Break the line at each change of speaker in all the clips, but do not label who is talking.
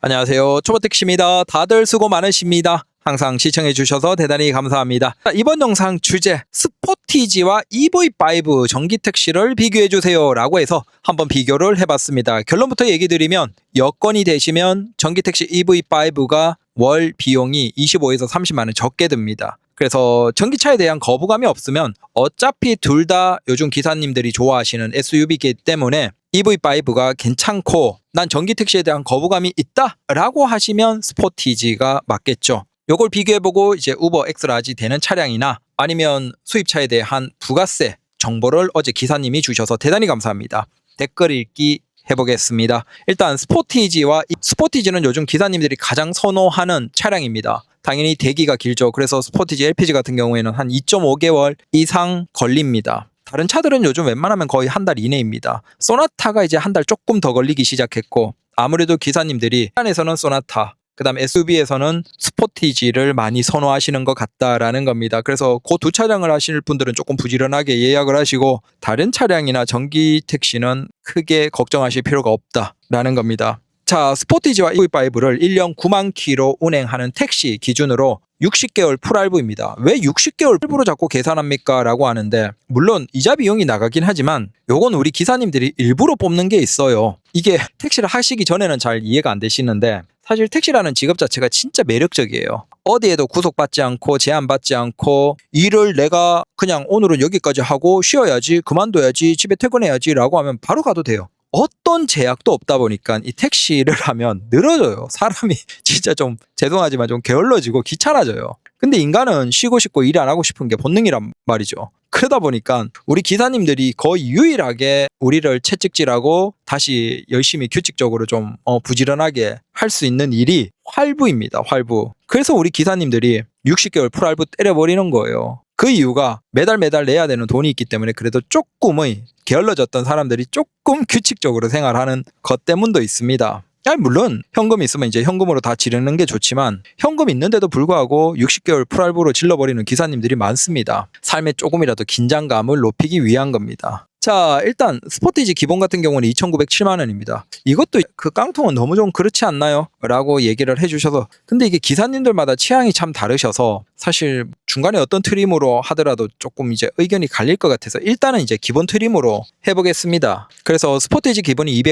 안녕하세요. 초보택시입니다. 다들 수고 많으십니다. 항상 시청해 주셔서 대단히 감사합니다. 자, 이번 영상 주제 스포티지와 EV5 전기택시를 비교해 주세요 라고 해서 한번 비교를 해봤습니다. 결론부터 얘기 드리면 여건이 되시면 전기택시 EV5가 월 비용이 25에서 30만 원 적게 듭니다. 그래서 전기차에 대한 거부감이 없으면 어차피 둘 다 요즘 기사님들이 좋아하시는 SUV이기 때문에 EV5가 괜찮고 난 전기택시에 대한 거부감이 있다 라고 하시면 스포티지가 맞겠죠. 요걸 비교해보고 이제 우버 엑스라지 되는 차량이나 아니면 수입차에 대한 부가세 정보를 어제 기사님이 주셔서 대단히 감사합니다. 댓글 읽기 해보겠습니다. 일단 스포티지는 요즘 기사님들이 가장 선호하는 차량입니다. 당연히 대기가 길죠. 그래서 스포티지 LPG 같은 경우에는 한 2.5개월 이상 걸립니다. 다른 차들은 요즘 웬만하면 거의 한 달 이내입니다. 소나타가 이제 한 달 조금 더 걸리기 시작했고 아무래도 기사님들이 세단에서는 소나타, 그 다음 SUV에서는 스포티지를 많이 선호하시는 것 같다라는 겁니다. 그래서 그 두 차량을 하실 분들은 조금 부지런하게 예약을 하시고 다른 차량이나 전기 택시는 크게 걱정하실 필요가 없다라는 겁니다. 자, 스포티지와 EV5를 1년 9만 킬로 운행하는 택시 기준으로 60개월 풀할부입니다. 왜 60개월 풀부로 자꾸 계산합니까? 라고 하는데 물론 이자 비용이 나가긴 하지만 요건 우리 기사님들이 일부러 뽑는 게 있어요. 이게 택시를 하시기 전에는 잘 이해가 안 되시는데 사실 택시라는 직업 자체가 진짜 매력적이에요. 어디에도 구속받지 않고 제한받지 않고 일을 내가 그냥 오늘은 여기까지 하고 쉬어야지, 그만둬야지, 집에 퇴근해야지 라고 하면 바로 가도 돼요. 어떤 제약도 없다 보니까 이 택시를 하면 늘어져요. 사람이 진짜 좀 죄송하지만 좀 게을러지고 귀찮아져요. 근데 인간은 쉬고 싶고 일 안 하고 싶은 게 본능이란 말이죠. 그러다 보니까 우리 기사님들이 거의 유일하게 우리를 채찍질하고 다시 열심히 규칙적으로 좀 부지런하게 할 수 있는 일이 활부입니다. 활부. 그래서 우리 기사님들이 60개월 풀할부 때려버리는 거예요. 그 이유가 매달 내야 되는 돈이 있기 때문에 그래도 조금의 게을러졌던 사람들이 조금 규칙적으로 생활하는 것 때문도 있습니다. 아니 물론 현금 있으면 이제 현금으로 다 지르는 게 좋지만 현금 있는데도 불구하고 60개월 풀할부로 질러버리는 기사님들이 많습니다. 삶에 조금이라도 긴장감을 높이기 위한 겁니다. 자, 일단 스포티지 기본 같은 경우는 2,907만 원입니다. 이것도 그 깡통은 너무 좀 그렇지 않나요? 라고 얘기를 해주셔서 근데 이게 기사님들마다 취향이 참 다르셔서 사실 중간에 어떤 트림으로 하더라도 조금 이제 의견이 갈릴 것 같아서 일단은 이제 기본 트림으로 해보겠습니다. 그래서 스포티지 기본이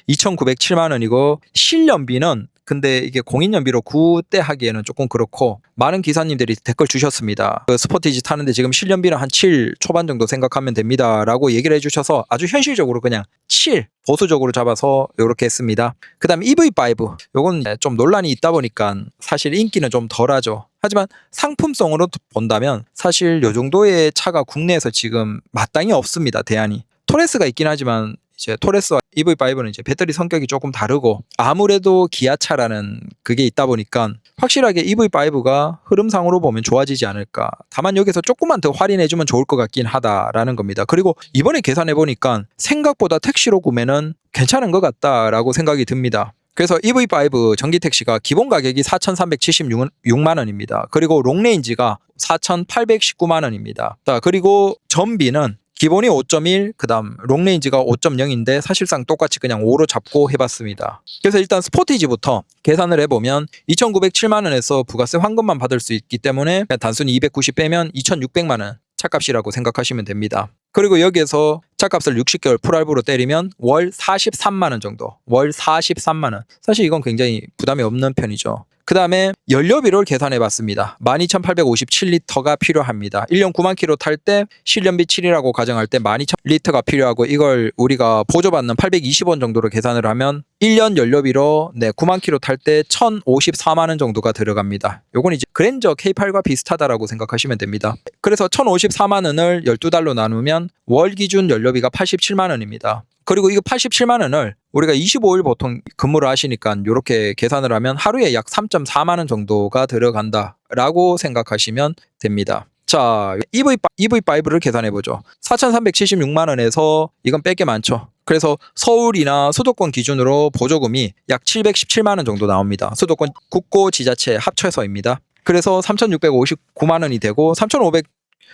2,907만 원이고 실연비는 근데 이게 공인연비로 9대 하기에는 조금 그렇고 많은 기사님들이 댓글 주셨습니다. 그 스포티지 타는데 지금 실연비는 한 7 초반 정도 생각하면 됩니다 라고 얘기를 해주셔서 아주 현실적으로 그냥 7 보수적으로 잡아서 이렇게 했습니다. 그 다음 EV5 요건 좀 논란이 있다 보니까 사실 인기는 좀 덜하죠. 하지만 상품성으로 본다면 사실 요 정도의 차가 국내에서 지금 마땅히 없습니다. 대안이. 토레스가 있긴 하지만 이제 토레스와 EV5는 이제 배터리 성격이 조금 다르고 아무래도 기아차라는 그게 있다 보니까 확실하게 EV5가 흐름상으로 보면 좋아지지 않을까. 다만 여기서 조금만 더 할인해주면 좋을 것 같긴 하다라는 겁니다. 그리고 이번에 계산해보니까 생각보다 택시로 구매는 괜찮은 것 같다라고 생각이 듭니다. 그래서 EV5 전기택시가 기본 가격이 4,376만 원입니다. 그리고 롱레인지가 4,819만 원입니다. 자, 그리고 전비는 기본이 5.1, 그 다음 롱레인지가 5.0인데 사실상 똑같이 그냥 5로 잡고 해봤습니다. 그래서 일단 스포티지부터 계산을 해보면 2,907만 원에서 부가세 환급만 받을 수 있기 때문에 단순히 290 빼면 2,600만 원 차값이라고 생각하시면 됩니다. 그리고 여기에서 차값을 60개월 풀할부로 때리면 월 43만 원 정도. 월 43만 원. 사실 이건 굉장히 부담이 없는 편이죠. 그 다음에 연료비를 계산해 봤습니다. 12,857리터가 필요합니다. 1년 9만 킬로 탈 때 실연비 7이라고 가정할 때 12,000리터가 필요하고 이걸 우리가 보조받는 820원 정도로 계산을 하면 1년 연료비로 9만 킬로 탈 때 1,054만 원 정도가 들어갑니다. 요건 이제 그랜저 K8과 비슷하다라고 생각하시면 됩니다. 그래서 1,054만 원을 12달로 나누면 월 기준 연료비가 87만 원입니다. 그리고 이거 87만 원을 우리가 25일 보통 근무를 하시니까 이렇게 계산을 하면 하루에 약 3.4만 원 정도가 들어간다라고 생각하시면 됩니다. 자, EV5를 계산해보죠. 4,376만 원에서 이건 뺄 게 많죠. 그래서 서울이나 수도권 기준으로 보조금이 약 717만 원 정도 나옵니다. 수도권 국고 지자체 합쳐서입니다. 그래서 3,659만 원이 되고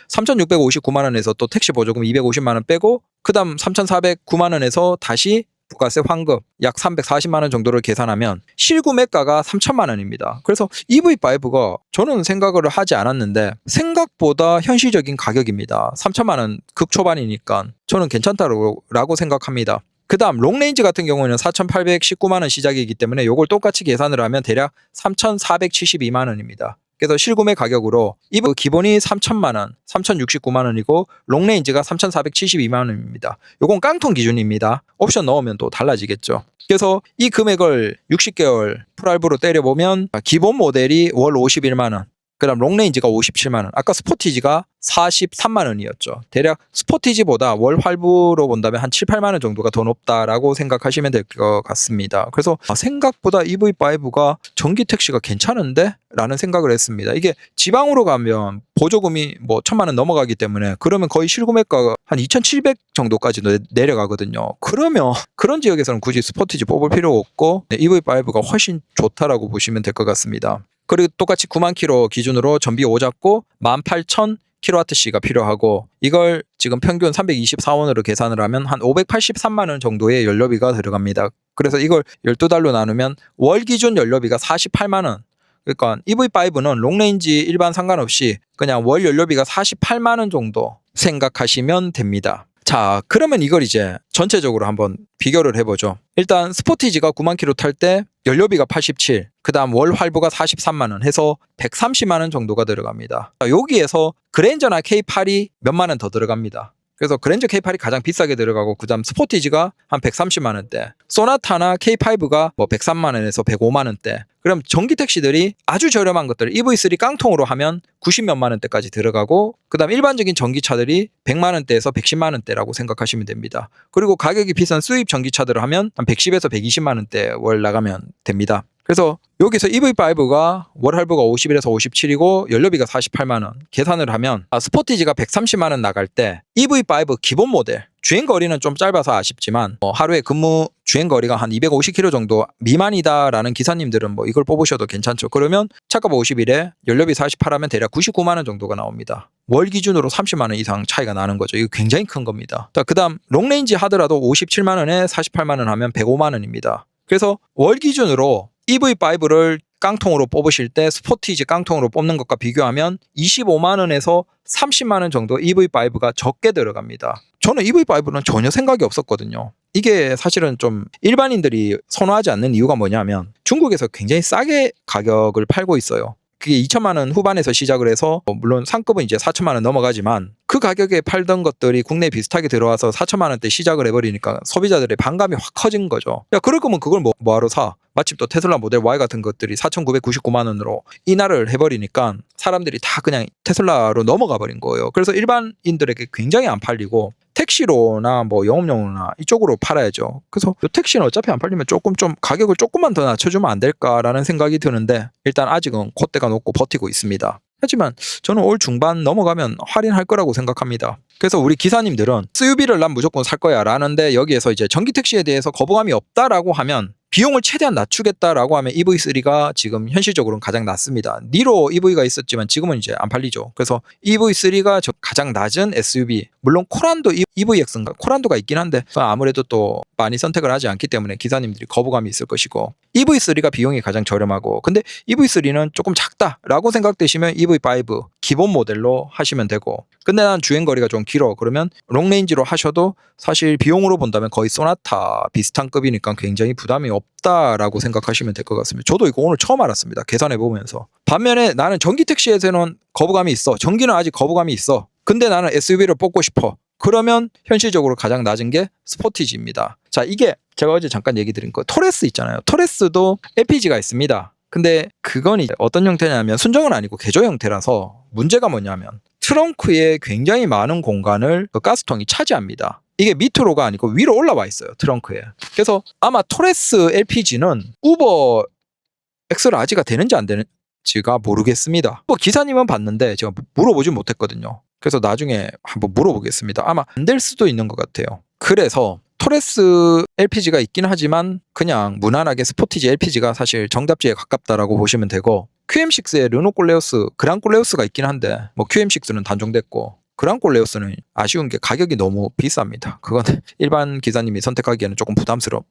3,659만 원에서 또 택시 보조금 250만 원 빼고 그 다음 3,409만 원에서 다시 부가세 환급 약 340만 원 정도를 계산하면 실구매가가 3천만 원입니다. 그래서 EV5가 저는 생각을 하지 않았는데 생각보다 현실적인 가격입니다. 3천만 원 극초반이니까 저는 괜찮다고 생각합니다. 그 다음 롱레인지 같은 경우는 4,819만 원 시작이기 때문에 이걸 똑같이 계산을 하면 대략 3,472만 원입니다. 그래서 실구매 가격으로 EV 기본이 3천만 원, 3,069만 원이고 롱레인지가 3,472만 원입니다. 요건 깡통 기준입니다. 옵션 넣으면 또 달라지겠죠. 그래서 이 금액을 60개월 풀할부로 때려보면 기본 모델이 월 51만 원, 그 다음 롱레인지가 57만 원, 아까 스포티지가 43만 원이었죠. 대략 스포티지보다 월 할부로 본다면 한 7, 8만 원 정도가 더 높다라고 생각하시면 될 것 같습니다. 그래서 생각보다 EV5가 전기 택시가 괜찮은데? 라는 생각을 했습니다. 이게 지방으로 가면 보조금이 뭐 1,000만 원 넘어가기 때문에 그러면 거의 실구매가가 한 2,700 정도까지 내려가거든요. 그러면 그런 지역에서는 굳이 스포티지 뽑을 필요가 없고 EV5가 훨씬 좋다라고 보시면 될 것 같습니다. 그리고 똑같이 9만 킬로 기준으로 전비 5 잡고 18,000kWh가 필요하고 이걸 지금 평균 324원으로 계산을 하면 한 583만 원 정도의 연료비가 들어갑니다. 그래서 이걸 12달로 나누면 월 기준 연료비가 48만 원. 그러니까 EV5는 롱레인지 일반 상관없이 그냥 월 연료비가 48만 원 정도 생각하시면 됩니다. 자, 그러면 이걸 이제 전체적으로 한번 비교를 해보죠. 일단 스포티지가 9만 킬로 탈 때 연료비가 87, 그 다음 월 할부가 43만 원 해서 130만 원 정도가 들어갑니다. 여기에서 그랜저나 K8이 몇만 원 더 들어갑니다. 그래서 그랜저 K8이 가장 비싸게 들어가고 그 다음 스포티지가 한 130만 원대, 소나타나 K5가 뭐 103만 원에서 105만 원대. 그럼 전기 택시들이 아주 저렴한 것들 EV3 깡통으로 하면 90몇만 원대까지 들어가고 그 다음 일반적인 전기차들이 100만 원대에서 110만 원대라고 생각하시면 됩니다. 그리고 가격이 비싼 수입 전기차들을 하면 한 110에서 120만 원대 월 나가면 됩니다. 그래서 여기서 EV5가 월 할부가 51에서 57이고 연료비가 48만 원 계산을 하면 스포티지가 130만 원 나갈 때 EV5 기본 모델 주행거리는 좀 짧아서 아쉽지만 하루에 근무 주행거리가 한 250km 정도 미만이다라는 기사님들은 뭐 이걸 뽑으셔도 괜찮죠. 그러면 차값 51에 연료비 48하면 대략 99만 원 정도가 나옵니다. 월 기준으로 30만 원 이상 차이가 나는 거죠. 이거 굉장히 큰 겁니다. 그 다음 롱레인지 하더라도 57만 원에 48만 원 하면 105만 원입니다. 그래서 월 기준으로 EV5를 깡통으로 뽑으실 때 스포티지 깡통으로 뽑는 것과 비교하면 25만 원에서 30만 원 정도 EV5가 적게 들어갑니다. 저는 EV5는 전혀 생각이 없었거든요. 이게 사실은 좀 일반인들이 선호하지 않는 이유가 뭐냐면 중국에서 굉장히 싸게 가격을 팔고 있어요. 그게 2천만 원 후반에서 시작을 해서 물론 상급은 이제 4천만 원 넘어가지만 그 가격에 팔던 것들이 국내에 비슷하게 들어와서 4천만 원대 시작을 해버리니까 소비자들의 반감이 확 커진 거죠. 야, 그럴 거면 그걸 뭐하러 사? 마침 또 테슬라 모델 Y 같은 것들이 4,999만 원으로 인하를 해버리니까 사람들이 다 그냥 테슬라로 넘어가 버린 거예요. 그래서 일반인들에게 굉장히 안 팔리고 택시로나 뭐 영업용으로나 이쪽으로 팔아야죠. 그래서 이 택시는 어차피 안 팔리면 좀 가격을 조금만 더 낮춰주면 안 될까라는 생각이 드는데 일단 아직은 콧대가 높고 버티고 있습니다. 하지만 저는 올 중반 넘어가면 할인할 거라고 생각합니다. 그래서 우리 기사님들은 SUV를 난 무조건 살 거야 라는데 여기에서 이제 전기택시에 대해서 거부감이 없다라고 하면 비용을 최대한 낮추겠다라고 하면 EV3가 지금 현실적으로는 가장 낮습니다. 니로 EV가 있었지만 지금은 이제 안 팔리죠. 그래서 EV3가 가장 낮은 SUV, 물론 코란도 EVX인가? 코란도가 있긴 한데 아무래도 또 많이 선택을 하지 않기 때문에 기사님들이 거부감이 있을 것이고 EV3가 비용이 가장 저렴하고 근데 EV3는 조금 작다라고 생각되시면 EV5 기본 모델로 하시면 되고 근데 난 주행거리가 좀 길어 그러면 롱레인지로 하셔도 사실 비용으로 본다면 거의 소나타 비슷한 급이니까 굉장히 부담이 없다라고 생각하시면 될 것 같습니다. 저도 이거 오늘 처음 알았습니다. 계산해보면서. 반면에 나는 전기택시에서는 거부감이 있어. 전기는 아직 거부감이 있어. 근데 나는 SUV를 뽑고 싶어. 그러면 현실적으로 가장 낮은 게 스포티지입니다. 자, 이게 제가 어제 잠깐 얘기 드린 거 토레스 있잖아요. 토레스도 LPG가 있습니다. 근데 그건 이제 어떤 형태냐면 순정은 아니고 개조 형태라서 문제가 뭐냐면 트렁크에 굉장히 많은 공간을 그 가스통이 차지합니다. 이게 밑으로가 아니고 위로 올라와 있어요. 트렁크에. 그래서 아마 토레스 LPG는 우버 엑스라지가 되는지 안 되는지가 모르겠습니다. 뭐 기사님은 봤는데 제가 물어보진 못했거든요. 그래서 나중에 한번 물어보겠습니다. 아마 안 될 수도 있는 것 같아요. 그래서 토레스 LPG가 있긴 하지만 그냥 무난하게 스포티지 LPG가 사실 정답지에 가깝다라고 보시면 되고 QM6에 르노 꼴레우스, 그랑 꼴레우스가 있긴 한데 뭐 QM6는 단종됐고 그랑콜 레오스는 아쉬운 게 가격이 너무 비쌉니다. 그건 일반 기사님이 선택하기에는 조금 부담스러운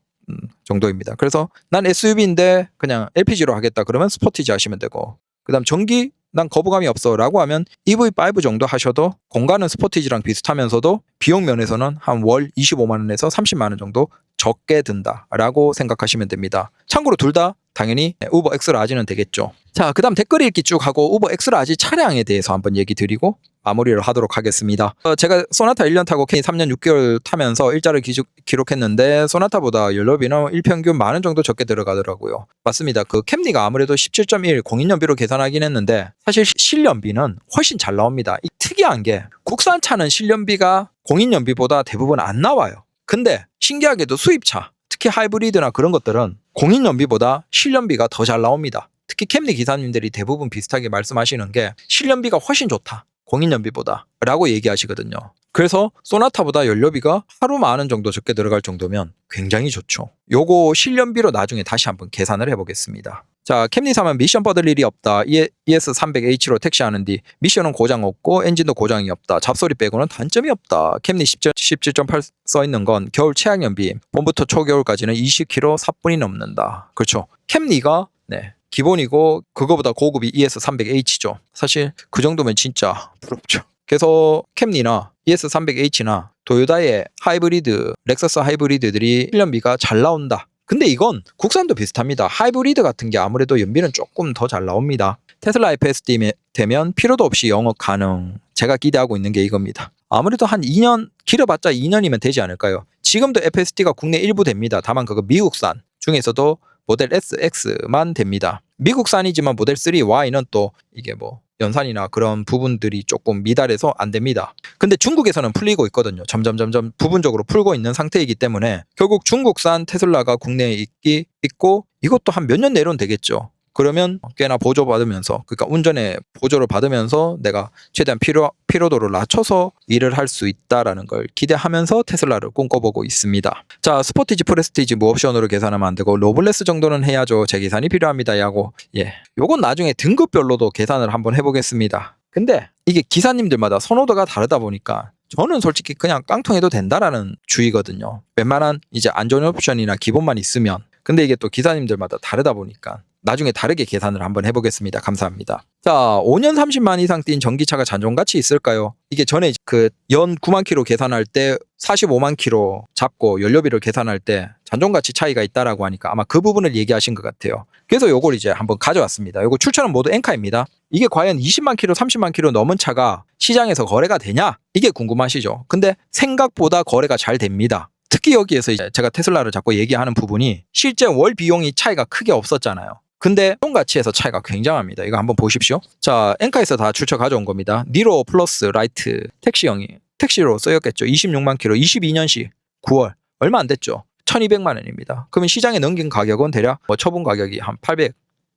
정도입니다. 그래서 난 SUV인데 그냥 LPG로 하겠다 그러면 스포티지 하시면 되고, 그 다음 전기 난 거부감이 없어 라고 하면 EV5 정도 하셔도 공간은 스포티지랑 비슷하면서도 비용 면에서는 한 월 25만 원에서 30만 원 정도 적게 든다라고 생각하시면 됩니다. 참고로 둘 다 당연히 우버 엑스라지는 되겠죠. 자, 그 다음 댓글 읽기 쭉 하고 우버 엑스라지 차량에 대해서 한번 얘기 드리고 마무리를 하도록 하겠습니다. 제가 소나타 1년 타고 캠리 3년 6개월 타면서 일자를 기록했는데 소나타보다 연료비는 일평균 만 원 정도 적게 들어가더라고요. 맞습니다. 그 캠리가 아무래도 17.1 공인연비로 계산하긴 했는데 사실 실연비는 훨씬 잘 나옵니다. 이 특이한 게 국산차는 실연비가 공인연비보다 대부분 안 나와요. 근데 신기하게도 수입차, 특히 하이브리드나 그런 것들은 공인연비보다 실연비가 더 잘 나옵니다. 특히 캠리 기사님들이 대부분 비슷하게 말씀하시는 게 실연비가 훨씬 좋다, 공인연비보다 라고 얘기하시거든요. 그래서 소나타보다 연료비가 하루 만 원 정도 적게 들어갈 정도면 굉장히 좋죠. 요거 실연비로 나중에 다시 한번 계산을 해보겠습니다. 자, 캠리 사면 미션 뻗을 일이 없다. ES300H로 택시하는 뒤 미션은 고장 없고 엔진도 고장이 없다. 잡소리 빼고는 단점이 없다. 캠리 17.8 써있는 건 겨울 최악연비, 봄부터 초겨울까지는 20km 4분이 넘는다. 그렇죠. 캠리가 기본이고 그거보다 고급이 ES300H죠. 사실 그 정도면 진짜 부럽죠. 그래서 캠리나 ES300H나 도요타의 하이브리드, 렉서스 하이브리드들이 실연비가 잘 나온다. 근데 이건 국산도 비슷합니다. 하이브리드 같은 게 아무래도 연비는 조금 더 잘 나옵니다. 테슬라 FSD 되면 필요도 없이 영업 가능. 제가 기대하고 있는 게 이겁니다. 아무래도 한 2년, 길어봤자 2년이면 되지 않을까요? 지금도 FSD가 국내 일부 됩니다. 다만 그거 미국산 중에서도 모델 SX만 됩니다. 미국산이지만 모델 3Y는 또 이게 연산이나 그런 부분들이 조금 미달해서 안 됩니다. 근데 중국에서는 풀리고 있거든요. 점점 부분적으로 풀고 있는 상태이기 때문에 결국 중국산 테슬라가 국내에 있고 이것도 한 몇 년 내로는 되겠죠. 그러면 꽤나 보조받으면서, 그러니까 운전에 보조를 받으면서 내가 최대한 피로도를 낮춰서 일을 할 수 있다라는 걸 기대하면서 테슬라를 꿈꿔보고 있습니다. 자, 스포티지, 프레스티지 무옵션으로 계산하면 안 되고 로블레스 정도는 해야죠. 제 계산이 필요합니다. 야고. 요건 나중에 등급별로도 계산을 한번 해보겠습니다. 근데 이게 기사님들마다 선호도가 다르다 보니까 저는 솔직히 그냥 깡통해도 된다라는 주의거든요. 웬만한 이제 안전 옵션이나 기본만 있으면. 근데 이게 또 기사님들마다 다르다 보니까 나중에 다르게 계산을 한번 해보겠습니다. 감사합니다. 자, 5년 30만 이상 뛴 전기차가 잔존가치 있을까요? 이게 전에 그 연 9만 킬로 계산할 때 45만 킬로 잡고 연료비를 계산할 때 잔존가치 차이가 있다라고 하니까 아마 그 부분을 얘기하신 것 같아요. 그래서 요걸 이제 한번 가져왔습니다. 요거 출처는 모두 엔카입니다. 이게 과연 20만 킬로, 30만 킬로 넘은 차가 시장에서 거래가 되냐? 이게 궁금하시죠? 근데 생각보다 거래가 잘 됩니다. 특히 여기에서 이제 제가 테슬라를 자꾸 얘기하는 부분이 실제 월 비용이 차이가 크게 없었잖아요. 근데 가치에서 차이가 굉장합니다. 이거 한번 보십시오. 자, 엔카에서 다 출처 가져온 겁니다. 니로 플러스 라이트 택시형이 택시로 쓰였겠죠. 26만 킬로, 22년식 9월 얼마 안 됐죠. 1200만 원입니다. 그러면 시장에 넘긴 가격은 대략 처분 가격이 한 800,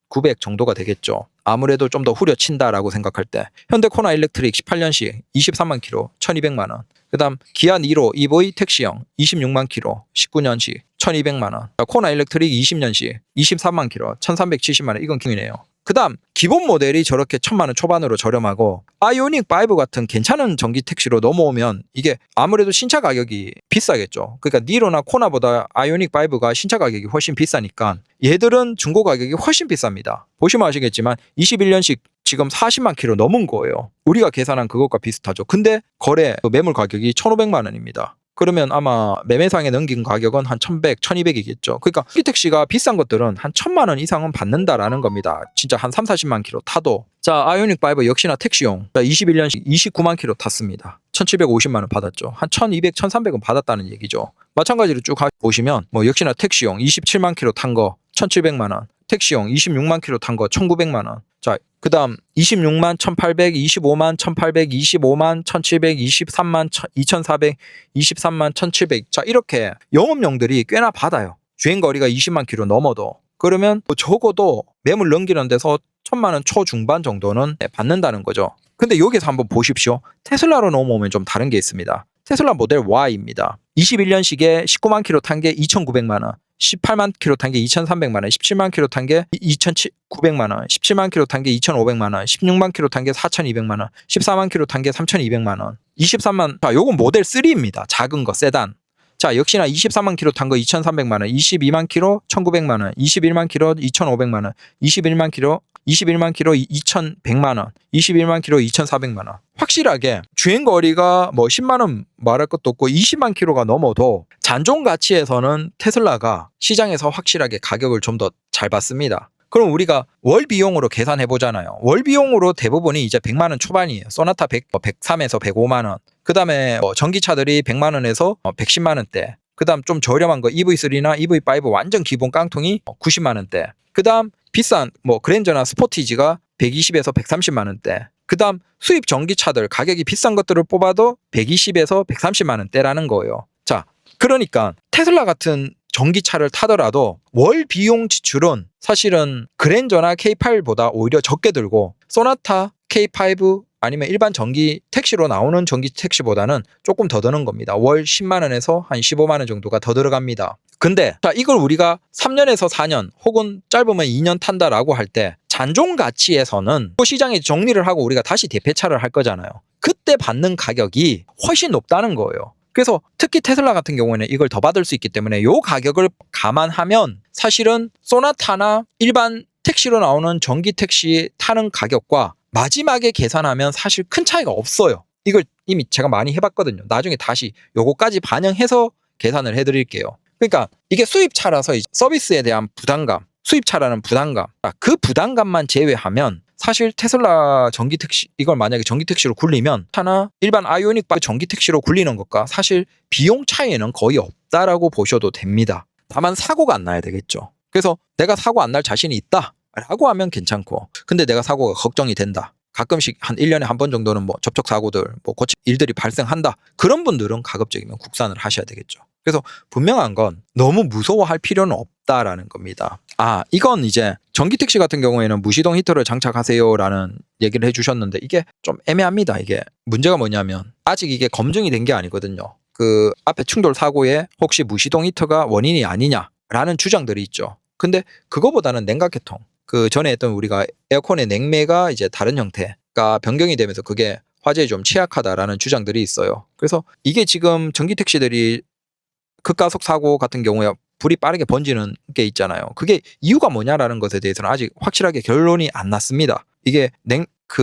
900 정도가 되겠죠. 아무래도 좀 더 후려친다라고 생각할 때 현대 코나 일렉트릭 18년식 23만 킬로 1200만 원. 그 다음 기아 니로 EV 택시형 26만 킬로 19년식 1200만 원. 코나 일렉트릭 20년식 23만 킬로 1370만 원. 이건 킹이네요. 그 다음 기본 모델이 저렇게 1000만 원 초반으로 저렴하고 아이오닉 5 같은 괜찮은 전기 택시로 넘어오면 이게 아무래도 신차 가격이 비싸겠죠. 그러니까 니로나 코나보다 아이오닉 5가 신차 가격이 훨씬 비싸니까 얘들은 중고 가격이 훨씬 비쌉니다. 보시면 아시겠지만 21년식 지금 40만 킬로 넘은 거예요. 우리가 계산한 그것과 비슷하죠. 근데 거래 매물 가격이 1500만 원입니다. 그러면 아마 매매상에 넘긴 가격은 한 1100, 1200이겠죠. 그러니까 택시가 비싼 것들은 한 1000만 원 이상은 받는다라는 겁니다. 진짜 한 3, 40만 킬로 타도. 자, 아이오닉 5 역시나 택시용 21년식 29만 킬로 탔습니다. 1750만 원 받았죠. 한 1200, 1300은 받았다는 얘기죠. 마찬가지로 쭉 보시면 역시나 택시용 27만 킬로 탄 거 1700만 원. 택시용 26만 킬로 탄 거 1900만 원. 자, 그 다음 26만 1800, 25만 1800, 25만 1700, 23만 2400, 23만 1700. 자, 이렇게 영업용들이 꽤나 받아요. 주행거리가 20만 킬로 넘어도. 그러면 적어도 매물 넘기는 데서 1000만 원 초중반 정도는 받는다는 거죠. 근데 여기서 한번 보십시오. 테슬라로 넘어오면 좀 다른 게 있습니다. 테슬라 모델 Y입니다. 21년식에 19만 킬로 탄 게 2900만 원. 18만 킬로 탄 게 2,300만 원, 17만 킬로 탄 게 2,900만 원, 17만 킬로 탄 게 2,500만 원, 16만 킬로 탄 게 4,200만 원, 14만 킬로 탄 게 3,200만 원, 23만. 자, 요건 모델 3입니다. 작은 거 세단. 자, 역시나 24만 킬로 탄 거 2,300만 원, 22만 킬로 1,900만 원, 21만 킬로 2,500만 원, 21만 킬로 2,100만 원, 21만 킬로 2,400만 원. 확실하게 주행거리가 뭐 10만 원 말할 것도 없고 20만 킬로가 넘어도 잔존 가치에서는 테슬라가 시장에서 확실하게 가격을 좀 더 잘 받습니다. 그럼 우리가 월 비용으로 계산해 보잖아요. 월 비용으로 대부분이 이제 100만 원 초반이에요. 소나타 103에서 105만 원. 그다음에 전기차들이 100만 원에서 110만 원대. 그다음 좀 저렴한 거 EV3나 EV5 완전 기본 깡통이 90만 원대. 그다음 비싼 그랜저나 스포티지가 120에서 130만 원대. 그다음 수입 전기차들 가격이 비싼 것들을 뽑아도 120에서 130만 원대라는 거예요. 자, 그러니까 테슬라 같은 전기차를 타더라도 월 비용 지출은 사실은 그랜저나 K8보다 오히려 적게 들고 소나타, K5 아니면 일반 전기 택시로 나오는 전기 택시보다는 조금 더 드는 겁니다. 월 10만 원에서 한 15만 원 정도가 더 들어갑니다. 근데 자, 이걸 우리가 3년에서 4년 혹은 짧으면 2년 탄다라고 할 때 잔존 가치에서는 시장에 정리를 하고 우리가 다시 대폐차를 할 거잖아요. 그때 받는 가격이 훨씬 높다는 거예요. 그래서 특히 테슬라 같은 경우에는 이걸 더 받을 수 있기 때문에 이 가격을 감안하면 사실은 소나타나 일반 택시로 나오는 전기 택시 타는 가격과 마지막에 계산하면 사실 큰 차이가 없어요. 이걸 이미 제가 많이 해봤거든요. 나중에 다시 요거까지 반영해서 계산을 해드릴게요. 그러니까 이게 수입차라서 서비스에 대한 부담감, 수입차라는 부담감, 그 부담감만 제외하면 사실 테슬라 전기택시, 이걸 만약에 전기택시로 굴리면 하나 일반 아이오닉 전기택시로 굴리는 것과 사실 비용 차이는 거의 없다라고 보셔도 됩니다. 다만 사고가 안 나야 되겠죠. 그래서 내가 사고 안 날 자신이 있다 라고 하면 괜찮고, 근데 내가 사고가 걱정이 된다, 가끔씩 한 1년에 한 번 정도는 접촉 사고들, 고칠 일들이 발생한다, 그런 분들은 가급적이면 국산을 하셔야 되겠죠. 그래서 분명한 건 너무 무서워할 필요는 없다라는 겁니다. 이건 이제 전기택시 같은 경우에는 무시동 히터를 장착하세요라는 얘기를 해주셨는데 이게 좀 애매합니다. 이게 문제가 뭐냐면 아직 이게 검증이 된 게 아니거든요. 그 앞에 충돌 사고에 혹시 무시동 히터가 원인이 아니냐라는 주장들이 있죠. 근데 그거보다는 냉각계통, 그 전에 했던 우리가 에어컨의 냉매가 이제 다른 형태가 변경이 되면서 그게 화재에 좀 취약하다라는 주장들이 있어요. 그래서 이게 지금 전기택시들이 급가속 사고 같은 경우에 불이 빠르게 번지는 게 있잖아요. 그게 이유가 뭐냐라는 것에 대해서는 아직 확실하게 결론이 안 났습니다. 이게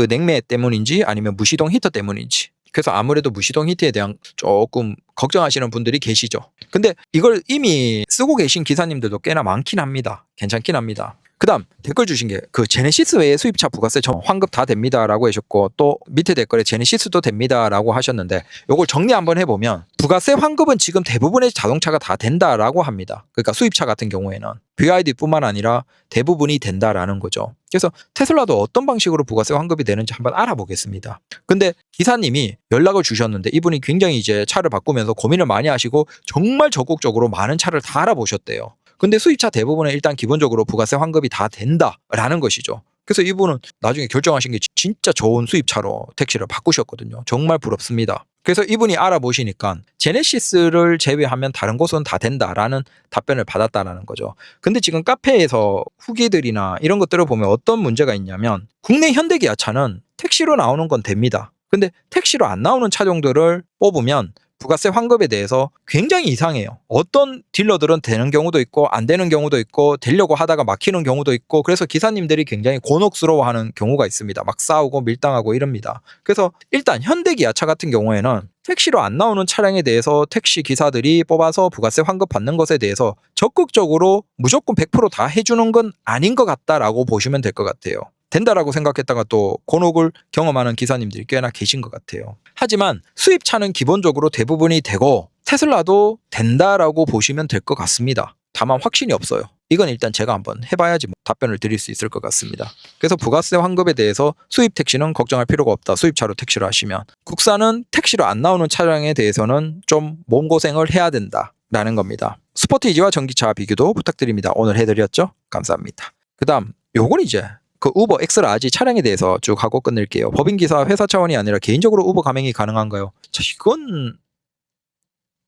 냉매 때문인지 아니면 무시동 히터 때문인지. 그래서 아무래도 무시동 히터에 대한 조금 걱정하시는 분들이 계시죠. 근데 이걸 이미 쓰고 계신 기사님들도 꽤나 많긴 합니다. 괜찮긴 합니다. 그다음 댓글 주신 게 그 제네시스 외에 수입차 부가세 환급 다 됩니다라고 하셨고, 또 밑에 댓글에 제네시스도 됩니다라고 하셨는데, 요걸 정리 한번 해보면 부가세 환급은 지금 대부분의 자동차가 다 된다라고 합니다. 그러니까 수입차 같은 경우에는 BYD뿐만 아니라 대부분이 된다라는 거죠. 그래서 테슬라도 어떤 방식으로 부가세 환급이 되는지 한번 알아보겠습니다. 근데 기사님이 연락을 주셨는데 이분이 굉장히 이제 차를 바꾸면서 고민을 많이 하시고 정말 적극적으로 많은 차를 다 알아보셨대요. 근데 수입차 대부분은 일단 기본적으로 부가세 환급이 다 된다라는 것이죠. 그래서 이분은 나중에 결정하신 게 진짜 좋은 수입차로 택시를 바꾸셨거든요. 정말 부럽습니다. 그래서 이분이 알아보시니까 제네시스를 제외하면 다른 곳은 다 된다라는 답변을 받았다라는 거죠. 근데 지금 카페에서 후기들이나 이런 것들을 보면 어떤 문제가 있냐면, 국내 현대기아차는 택시로 나오는 건 됩니다. 근데 택시로 안 나오는 차종들을 뽑으면 부가세 환급에 대해서 굉장히 이상해요. 어떤 딜러들은 되는 경우도 있고 안 되는 경우도 있고 되려고 하다가 막히는 경우도 있고, 그래서 기사님들이 굉장히 곤혹스러워하는 경우가 있습니다. 막 싸우고 밀당하고 이럽니다. 그래서 일단 현대기아차 같은 경우에는 택시로 안 나오는 차량에 대해서 택시 기사들이 뽑아서 부가세 환급 받는 것에 대해서 적극적으로 무조건 100% 다 해주는 건 아닌 것 같다라고 보시면 될 것 같아요. 된다라고 생각했다가 또 곤혹을 경험하는 기사님들이 꽤나 계신 것 같아요. 하지만 수입차는 기본적으로 대부분이 되고 테슬라도 된다라고 보시면 될 것 같습니다. 다만 확신이 없어요. 이건 일단 제가 한번 해봐야지 답변을 드릴 수 있을 것 같습니다. 그래서 부가세 환급에 대해서 수입 택시는 걱정할 필요가 없다. 수입차로 택시를 하시면. 국산은 택시로 안 나오는 차량에 대해서는 좀 몸고생을 해야 된다라는 겁니다. 스포티지와 전기차 비교도 부탁드립니다. 오늘 해드렸죠? 감사합니다. 그 다음 요건 이제 그 우버 엑스라지 차량에 대해서 쭉 하고 끝낼게요. 법인기사 회사 차원이 아니라 개인적으로 우버 가맹이 가능한가요? 자,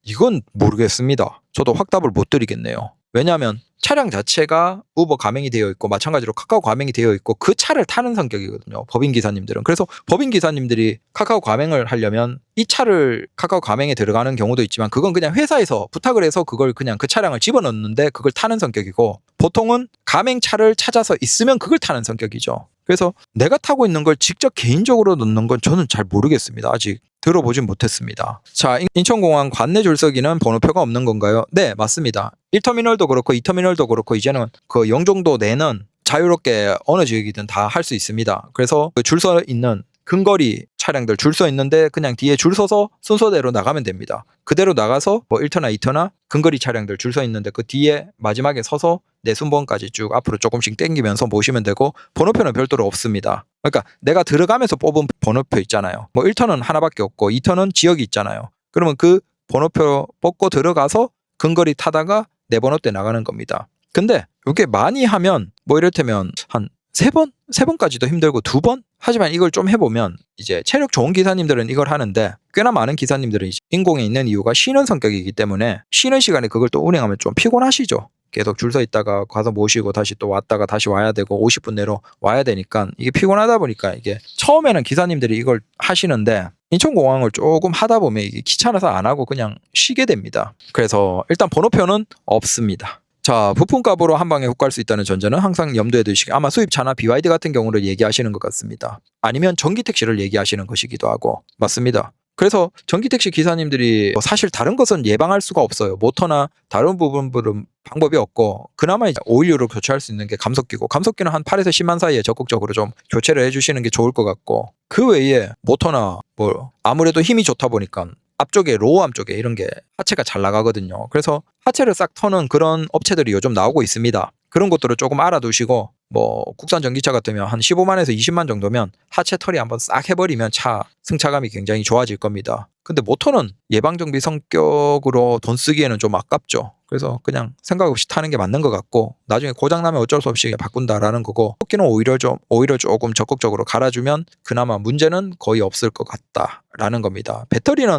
이건 모르겠습니다. 저도 확답을 못 드리겠네요. 왜냐하면 차량 자체가 우버 가맹이 되어 있고 마찬가지로 카카오 가맹이 되어 있고 그 차를 타는 성격이거든요. 법인 기사님들은. 그래서 법인 기사님들이 카카오 가맹을 하려면 이 차를 카카오 가맹에 들어가는 경우도 있지만 그건 그냥 회사에서 부탁을 해서 그걸 그냥 그 차량을 집어넣는데 그걸 타는 성격이고 보통은 가맹차를 찾아서 있으면 그걸 타는 성격이죠. 그래서 내가 타고 있는 걸 직접 개인적으로 넣는 건 저는 잘 모르겠습니다. 아직 들어보진 못했습니다. 자, 인천공항 관내 줄서기는 번호표가 없는 건가요? 네, 맞습니다. 1터미널도 그렇고 2터미널도 그렇고 이제는 그 영종도 내는 자유롭게 어느 지역이든 다 할 수 있습니다. 그래서 그 줄 서 있는 근거리 차량들 줄 서 있는데 그냥 뒤에 줄 서서 순서대로 나가면 됩니다. 그대로 나가서 뭐 1터나 2터나 근거리 차량들 줄 서 있는데 그 뒤에 마지막에 서서 내 순번까지 쭉 앞으로 조금씩 당기면서 모시면 되고 번호표는 별도로 없습니다. 그러니까 내가 들어가면서 뽑은 번호표 있잖아요. 뭐 1터는 하나밖에 없고 2터는 지역이 있잖아요. 그러면 그 번호표 뽑고 들어가서 근거리 타다가 내 번호 때 나가는 겁니다. 근데 이게 많이 하면 뭐 이를테면 한 3번? 3번까지도 힘들고 2번? 하지만 이걸 좀 해보면 이제 체력 좋은 기사님들은 이걸 하는데 꽤나 많은 기사님들은 이제 인공에 있는 이유가 쉬는 성격이기 때문에 쉬는 시간에 그걸 또 운행하면 좀 피곤하시죠. 계속 줄 서 있다가 가서 모시고 다시 또 왔다가 다시 와야 되고 50분 내로 와야 되니까 이게 피곤하다 보니까 이게 처음에는 기사님들이 이걸 하시는데 인천공항을 조금 하다 보면 이게 귀찮아서 안 하고 그냥 쉬게 됩니다. 그래서 일단 번호표는 없습니다. 자, 부품값으로 한 방에 훅 갈 수 있다는 전제는 항상 염두에 두시기. 아마 수입차나 BYD 같은 경우를 얘기하시는 것 같습니다. 아니면 전기택시를 얘기하시는 것이기도 하고. 맞습니다. 그래서 전기택시 기사님들이 사실 다른 것은 예방할 수가 없어요. 모터나 다른 부분들은 방법이 없고 그나마 이제 오일류로 교체할 수 있는 게 감속기고 감속기는 한 8에서 10만 사이에 적극적으로 좀 교체를 해주시는 게 좋을 것 같고 그 외에 모터나 뭐 아무래도 힘이 좋다 보니까 앞쪽에 로우암 쪽에 이런 게 하체가 잘 나가거든요. 그래서 하체를 싹 터는 그런 업체들이 요즘 나오고 있습니다. 그런 것들을 조금 알아두시고 뭐 국산 전기차 같으면 한 15만에서 20만 정도면 하체 털이 한번 싹 해버리면 차 승차감이 굉장히 좋아질 겁니다. 근데 모터는 예방정비 성격으로 돈 쓰기에는 좀 아깝죠. 그래서 그냥 생각 없이 타는 게 맞는 것 같고 나중에 고장나면 어쩔 수 없이 바꾼다라는 거고 토끼는 오히려 조금 적극적으로 갈아주면 그나마 문제는 거의 없을 것 같다라는 겁니다. 배터리는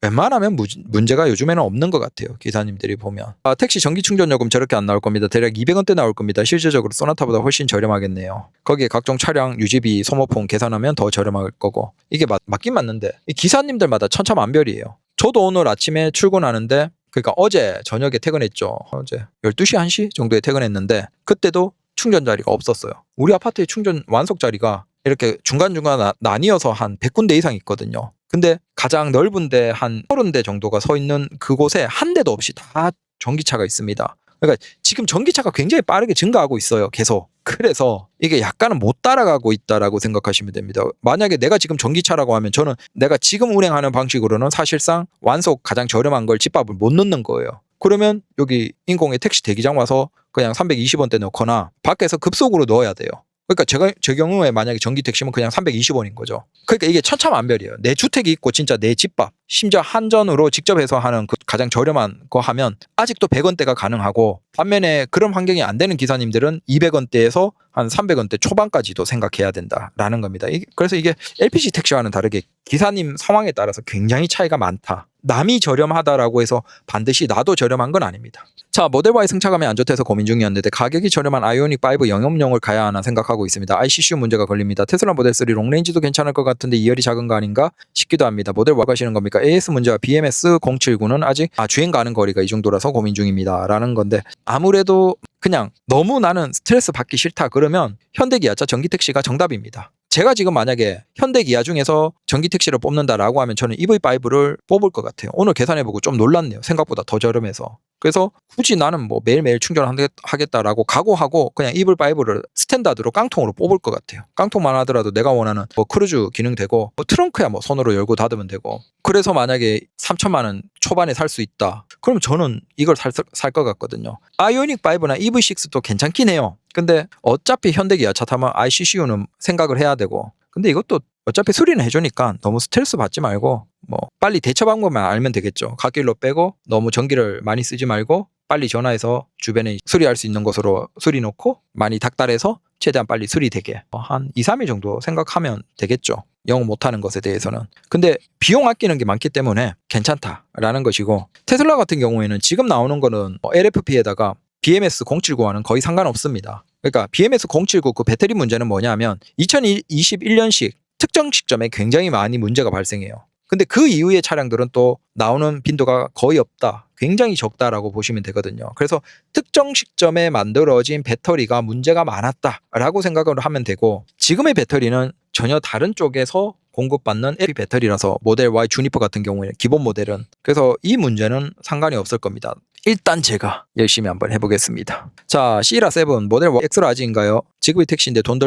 웬만하면 문제가 요즘에는 없는 것 같아요. 기사님들이 보면. 택시 전기 충전 요금 저렇게 안 나올 겁니다. 대략 200원대 나올 겁니다. 실질적으로 소나타보다 훨씬 저렴하겠네요. 거기에 각종 차량 유지비, 소모품 계산하면 더 저렴할 거고. 이게 맞긴 맞는데 이 기사님들마다 천차만별이에요. 저도 오늘 아침에 출근하는데 그러니까 어제 저녁에 퇴근했죠. 어제 12시, 1시 정도에 퇴근했는데 그때도 충전 자리가 없었어요. 우리 아파트의 충전 완속 자리가 이렇게 중간중간 나뉘어서 한 100군데 이상 있거든요. 근데 가장 넓은데 한 30대 정도가 서 있는 그곳에 한 대도 없이 다 전기차가 있습니다. 그러니까 지금 전기차가 굉장히 빠르게 증가하고 있어요. 계속. 그래서 이게 약간은 못 따라가고 있다라고 생각하시면 됩니다. 만약에 내가 지금 전기차라고 하면 저는 내가 지금 운행하는 방식으로는 사실상 완속 가장 저렴한 걸 집밥을 못 넣는 거예요. 그러면 여기 인공의 택시 대기장 와서 그냥 320원대 넣거나 밖에서 급속으로 넣어야 돼요. 그러니까 제 경우에 만약에 전기 택시면 그냥 320원인 거죠. 그러니까 이게 천차만별이에요. 내 주택이 있고 진짜 내 집밥, 심지어 한전으로 직접 해서 하는 그 가장 저렴한 거 하면 아직도 100원대가 가능하고 반면에 그런 환경이 안 되는 기사님들은 200원대에서 한 300원대 초반까지도 생각해야 된다라는 겁니다. 그래서 이게 LPG 택시와는 다르게 기사님 상황에 따라서 굉장히 차이가 많다. 남이 저렴하다라고 해서 반드시 나도 저렴한 건 아닙니다. 자, 모델 Y 승차감이 안 좋다해서 고민 중이었는데 가격이 저렴한 아이오닉 5 영업용을 가야 하나 생각하고 있습니다. ICCU 문제가 걸립니다. 테슬라 모델 3 롱레인지도 괜찮을 것 같은데 2열이 작은 거 아닌가 싶기도 합니다. 모델 Y 가시는 겁니까? AS 문제와 BMS 079는 아직 주행 가는 거리가 이 정도라서 고민 중입니다. 라는 건데 아무래도 그냥 너무 나는 스트레스 받기 싫다 그러면 현대기아차 전기택시가 정답입니다. 제가 지금 만약에 현대기아 중에서 전기택시를 뽑는다라고 하면 저는 EV5를 뽑을 것 같아요. 오늘 계산해보고 좀 놀랐네요. 생각보다 더 저렴해서. 그래서 굳이 나는 뭐 매일매일 충전하겠다라고 각오하고 그냥 EV5를 스탠다드로 깡통으로 뽑을 것 같아요. 깡통만 하더라도 내가 원하는 뭐 크루즈 기능 되고 뭐 트렁크야 뭐 손으로 열고 닫으면 되고 그래서 만약에 3천만 원 초반에 살 수 있다. 그럼 저는 이걸 살 것 같거든요. 아이오닉 5나 EV6도 괜찮긴 해요. 근데 어차피 현대기아차 타면 ICCU는 생각을 해야 되고 근데 이것도 어차피 수리는 해주니까 너무 스트레스 받지 말고 뭐 빨리 대처 방법만 알면 되겠죠. 갓길로 빼고 너무 전기를 많이 쓰지 말고 빨리 전화해서 주변에 수리할 수 있는 곳으로 수리 놓고 많이 닥달해서 최대한 빨리 수리되게 한 2, 3일 정도 생각하면 되겠죠. 영어 못하는 것에 대해서는. 근데 비용 아끼는 게 많기 때문에 괜찮다라는 것이고, 테슬라 같은 경우에는 지금 나오는 거는 LFP에다가 BMS 079와는 거의 상관없습니다. 그러니까 BMS 079 그 배터리 문제는 뭐냐면 2021년식 특정 시점에 굉장히 많이 문제가 발생해요. 근데 그 이후의 차량들은 또 나오는 빈도가 거의 없다, 굉장히 적다라고 보시면 되거든요. 그래서 특정 시점에 만들어진 배터리가 문제가 많았다라고 생각을 하면 되고, 지금의 배터리는 전혀 다른 쪽에서 공급받는 LFP 배터리라서 모델 Y 주니퍼 같은 경우에는 기본 모델은, 그래서 이 문제는 상관이 없을 겁니다. 일단 제가 열심히 한번 해보겠습니다. 자, 시라 7 모델 엑스라지인가요? 지급이 택시인데 돈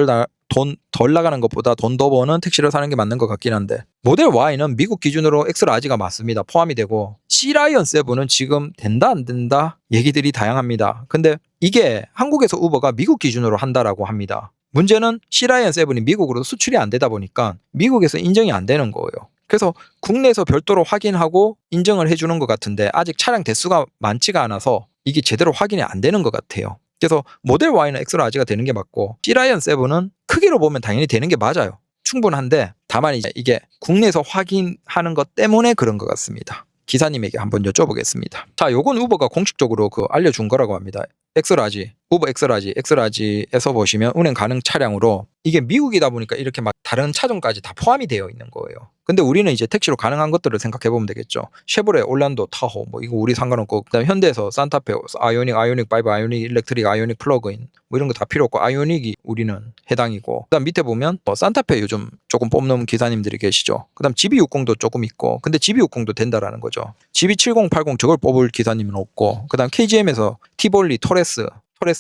덜 나가는 것보다 돈 더 버는 택시를 사는 게 맞는 것 같긴 한데, 모델 Y는 미국 기준으로 엑스라지가 맞습니다. 포함이 되고, C라이언 7은 지금 된다 안 된다 얘기들이 다양합니다. 근데 이게 한국에서 우버가 미국 기준으로 한다라고 합니다. 문제는 C라이언 7이 미국으로 수출이 안 되다 보니까 미국에서 인정이 안 되는 거예요. 그래서 국내에서 별도로 확인하고 인정을 해주는 것 같은데, 아직 차량 대수가 많지가 않아서 이게 제대로 확인이 안 되는 것 같아요. 그래서 모델 Y는 엑스라지가 되는 게 맞고, C라이언 7은 크기로 보면 당연히 되는 게 맞아요. 충분한데 다만 이게 국내에서 확인하는 것 때문에 그런 것 같습니다. 기사님에게 한번 여쭤보겠습니다. 자, 요건 우버가 공식적으로 알려준 거라고 합니다. 엑스라지, 우버 엑스라지에서 보시면 운행 가능 차량으로, 이게 미국이다 보니까 이렇게 막 다른 차종까지 다 포함이 되어 있는 거예요. 근데 우리는 이제 택시로 가능한 것들을 생각해 보면 되겠죠. 쉐보레, 올란도, 타호, 뭐 이거 우리 상관없고, 그다음 현대에서 산타페, 아이오닉 5, 아이오닉 일렉트릭, 아이오닉 플러그인 뭐 이런 거 다 필요 없고, 아이오닉이 우리는 해당이고, 그다음 밑에 보면 산타페 요즘 조금 뽑는 기사님들이 계시죠. 그다음 GB60도 조금 있고, 근데 GB60도 된다라는 거죠. GB70, 80 저걸 뽑을 기사님은 없고, 그다음 KGM에서 티볼리, 토레스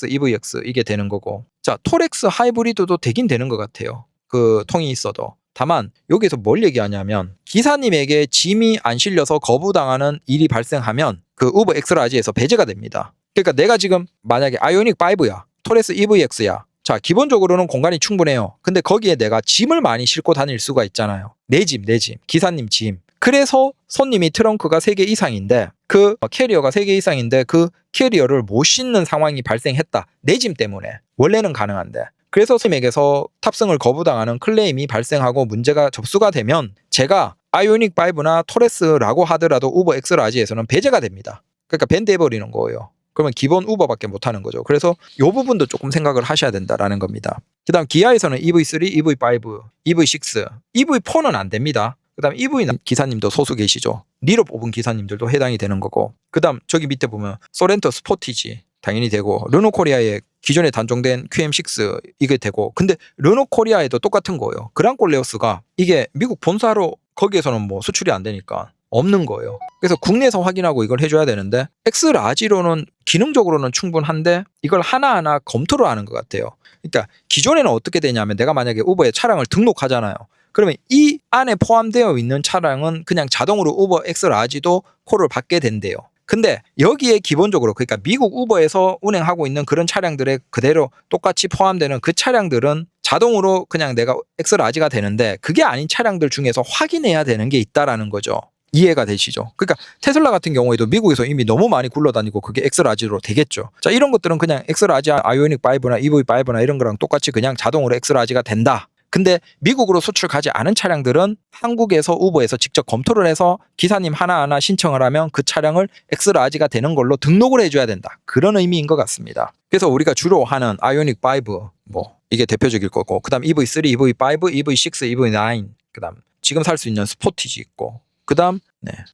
EVX 이게 되는 거고, 자, 토렉스 하이브리드도 되긴 되는 것 같아요. 그 통이 있어도. 다만 여기서 뭘 얘기하냐면, 기사님에게 짐이 안 실려서 거부당하는 일이 발생하면 그 우버 엑스라지에서 배제가 됩니다. 그러니까 내가 지금 만약에 아이오닉 5야, 토레스 EVX야. 자, 기본적으로는 공간이 충분해요. 근데 거기에 내가 짐을 많이 싣고 다닐 수가 있잖아요. 내 짐, 기사님 짐. 그래서 손님이 트렁크가 3개 이상인데, 그 캐리어가 3개 이상인데 그 캐리어를 못 싣는 상황이 발생했다. 내 짐 때문에. 원래는 가능한데. 그래서 손님에게서 탑승을 거부당하는 클레임이 발생하고 문제가 접수가 되면, 제가 아이오닉 5나 토레스라고 하더라도 우버 엑스라지에서는 배제가 됩니다. 그러니까 밴드해버리는 거예요. 그러면 기본 우버밖에 못하는 거죠. 그래서 이 부분도 조금 생각을 하셔야 된다라는 겁니다. 그 다음 기아에서는 EV3, EV5, EV6, EV4는 안 됩니다. 그 다음 EV 기사님도 소수 계시죠. 니로 뽑은 기사님들도 해당이 되는 거고, 그 다음 저기 밑에 보면 소렌토 스포티지 당연히 되고, 르노코리아의 기존에 단종된 QM6 이게 되고, 근데 르노코리아에도 똑같은 거예요. 그랑콜레오스가 이게 미국 본사로 거기에서는 뭐 수출이 안 되니까 없는 거예요. 그래서 국내에서 확인하고 이걸 해줘야 되는데, 엑스라지로는 기능적으로는 충분한데 이걸 하나하나 검토를 하는 것 같아요. 그러니까 기존에는 어떻게 되냐면, 내가 만약에 우버에 차량을 등록하잖아요. 그러면 이 안에 포함되어 있는 차량은 그냥 자동으로 우버 엑스라지도 콜을 받게 된대요. 근데 여기에 기본적으로, 그러니까 미국 우버에서 운행하고 있는 그런 차량들에 그대로 똑같이 포함되는 그 차량들은 자동으로 그냥 내가 엑스라지가 되는데, 그게 아닌 차량들 중에서 확인해야 되는 게 있다라는 거죠. 이해가 되시죠? 그러니까 테슬라 같은 경우에도 미국에서 이미 너무 많이 굴러다니고 그게 엑스라지로 되겠죠. 자, 이런 것들은 그냥 엑스라지, 아이오닉 5나 EV5나 이런 거랑 똑같이 그냥 자동으로 엑스라지가 된다. 근데 미국으로 수출 가지 않은 차량들은 한국에서 우버에서 직접 검토를 해서 기사님 하나하나 신청을 하면 그 차량을 엑스라지가 되는 걸로 등록을 해줘야 된다. 그런 의미인 것 같습니다. 그래서 우리가 주로 하는 아이오닉 5 뭐 이게 대표적일 거고, 그 다음 EV3, EV5, EV6, EV9, 그 다음 지금 살 수 있는 스포티지 있고, 그 다음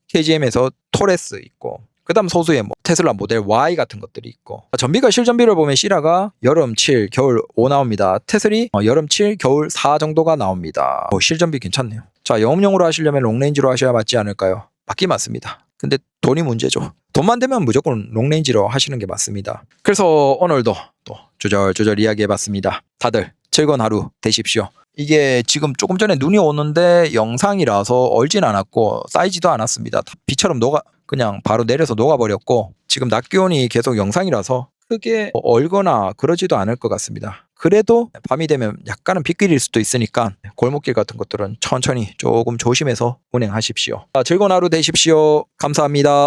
KGM에서 토레스 있고, 그 다음 소수의 뭐 테슬라 모델 Y 같은 것들이 있고, 전비가 실전비를 보면 시라가 여름 7, 겨울 5 나옵니다. 테슬이 여름 7, 겨울 4 정도가 나옵니다. 실전비 괜찮네요. 자, 영업용으로 하시려면 롱레인지로 하셔야 맞지 않을까요? 맞긴 맞습니다. 근데 돈이 문제죠. 돈만 되면 무조건 롱레인지로 하시는 게 맞습니다. 그래서 오늘도 또 조절조절 이야기해봤습니다. 다들 즐거운 하루 되십시오. 이게 지금 조금 전에 눈이 오는데 영상이라서 얼진 않았고 쌓이지도 않았습니다. 비처럼 그냥 바로 내려서 녹아버렸고, 지금 낮 기온이 계속 영상이라서 크게 얼거나 그러지도 않을 것 같습니다. 그래도 밤이 되면 약간은 빗길일 수도 있으니까 골목길 같은 것들은 천천히 조금 조심해서 운행하십시오. 즐거운 하루 되십시오. 감사합니다.